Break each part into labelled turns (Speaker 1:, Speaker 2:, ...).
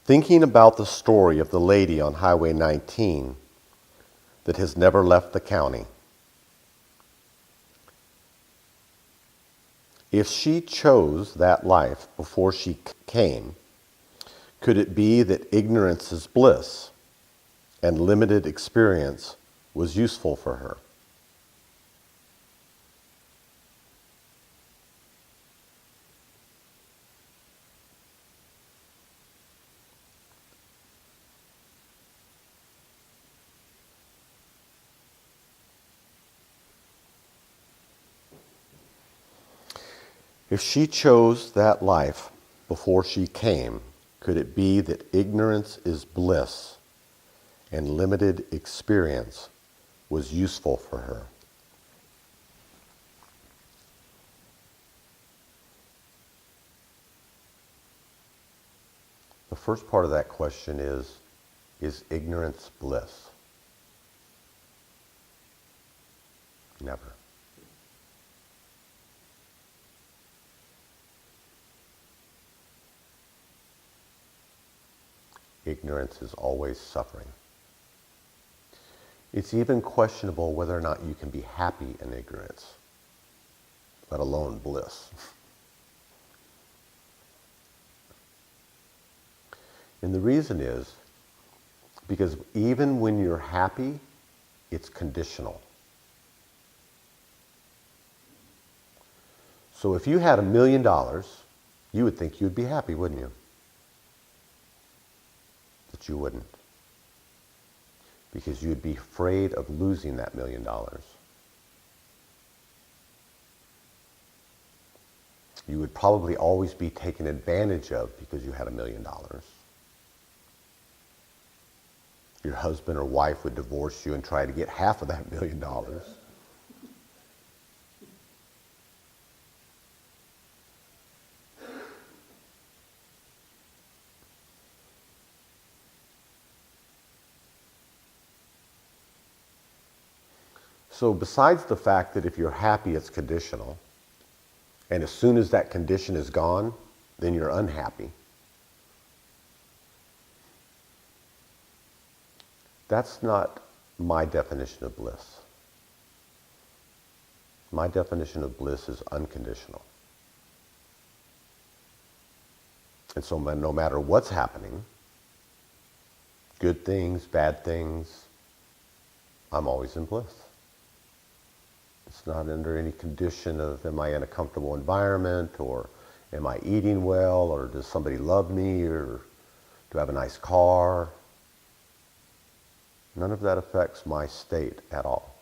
Speaker 1: Thinking about the story of the lady on Highway 19 that has never left the county. If she chose that life before she came, could it be that ignorance is bliss and limited experience was useful for her? If she chose that life before she came, could it be that ignorance is bliss and limited experience was useful for her? The first part of that question is ignorance bliss? Never. Ignorance is always suffering. It's even questionable whether or not you can be happy in ignorance, let alone bliss. And the reason is because even when you're happy, it's conditional. So if you had $1 million, you would think you'd be happy, wouldn't you? But you wouldn't. Because you'd be afraid of losing that $1 million. You would probably always be taken advantage of because you had $1 million. Your husband or wife would divorce you and try to get half of that $1 million. So besides the fact that if you're happy, it's conditional, and as soon as that condition is gone, then you're unhappy. That's not my definition of bliss. My definition of bliss is unconditional. And so no matter what's happening, good things, bad things, I'm always in bliss. It's not under any condition of am I in a comfortable environment, or am I eating well, or does somebody love me, or do I have a nice car? None of that affects my state at all.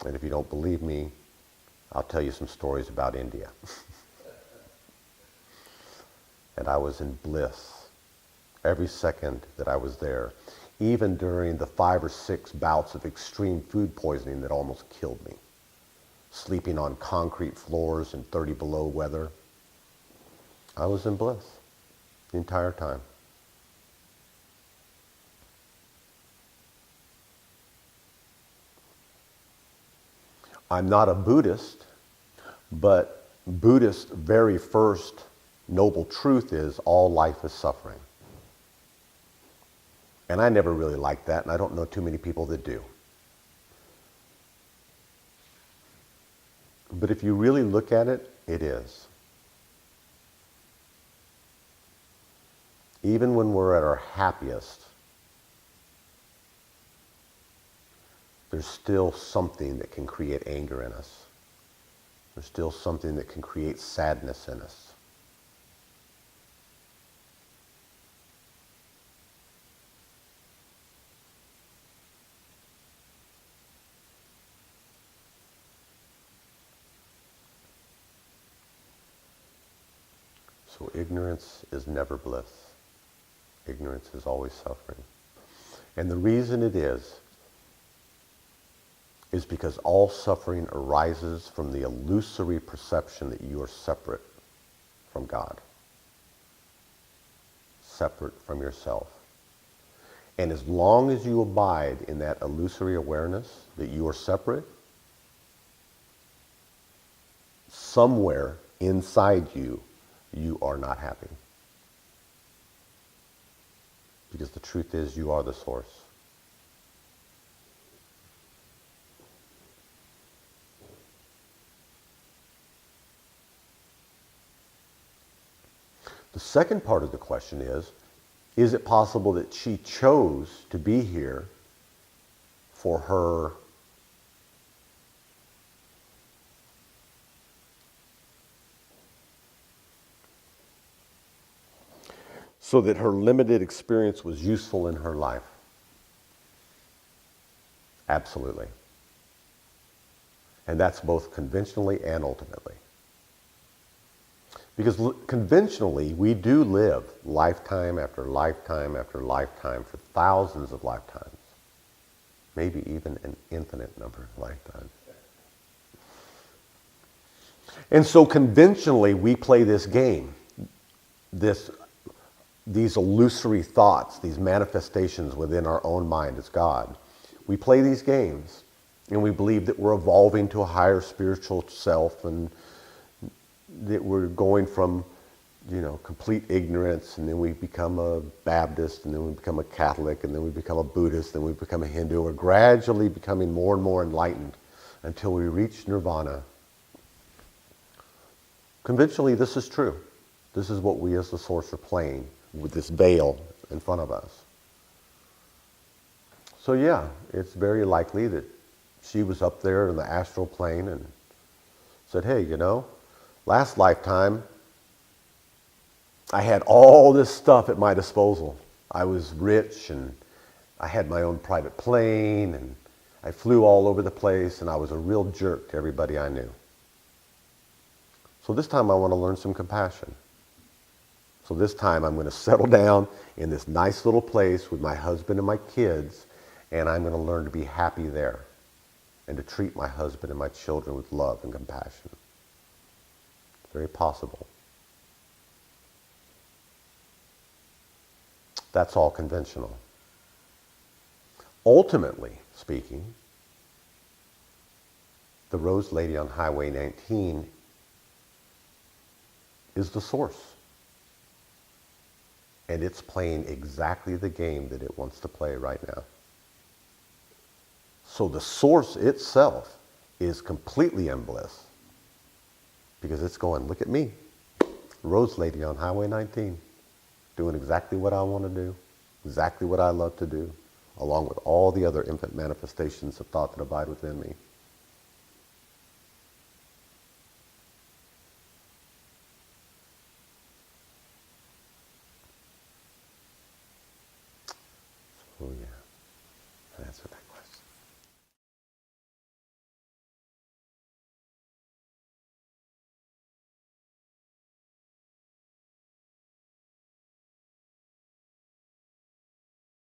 Speaker 1: And if you don't believe me, I'll tell you some stories about India. And I was in bliss every second that I was there, even during the 5 or 6 bouts of extreme food poisoning that almost killed me. Sleeping on concrete floors in 30 below weather. I was in bliss the entire time. I'm not a Buddhist, but Buddhist very first noble truth is all life is suffering. And I never really liked that, and I don't know too many people that do. But if you really look at it, it is. Even when we're at our happiest, there's still something that can create anger in us. There's still something that can create sadness in us. So ignorance is never bliss. Ignorance is always suffering. And the reason it is because all suffering arises from the illusory perception that you are separate from God, separate from yourself. And as long as you abide in that illusory awareness that you are separate, somewhere inside you, you are not happy. Because the truth is, you are the source. The second part of the question is it possible that she chose to be here for her so that her limited experience was useful in her life? Absolutely. And that's both conventionally and ultimately. Because conventionally, we do live lifetime after lifetime after lifetime for thousands of lifetimes, maybe even an infinite number of lifetimes. And so conventionally, we play this game, these illusory thoughts, these manifestations within our own mind as God. We play these games, and we believe that we're evolving to a higher spiritual self, and that we're going from, complete ignorance, and then we become a Baptist, and then we become a Catholic, and then we become a Buddhist, then we become a Hindu. We're gradually becoming more and more enlightened until we reach nirvana. Conventionally, this is true. This is what we as the source are playing with this veil in front of us. So yeah, it's very likely that she was up there in the astral plane and said, hey, last lifetime, I had all this stuff at my disposal. I was rich, and I had my own private plane, and I flew all over the place, and I was a real jerk to everybody I knew. So this time I want to learn some compassion. So this time I'm going to settle down in this nice little place with my husband and my kids, and I'm going to learn to be happy there and to treat my husband and my children with love and compassion. Very possible. That's all conventional. Ultimately speaking, the Rose Lady on Highway 19 is the source. And it's playing exactly the game that it wants to play right now. So the source itself is completely in bliss. Because it's going, look at me, Rose Lady on Highway 19, doing exactly what I want to do, exactly what I love to do, along with all the other infinite manifestations of thought that abide within me. Oh yeah.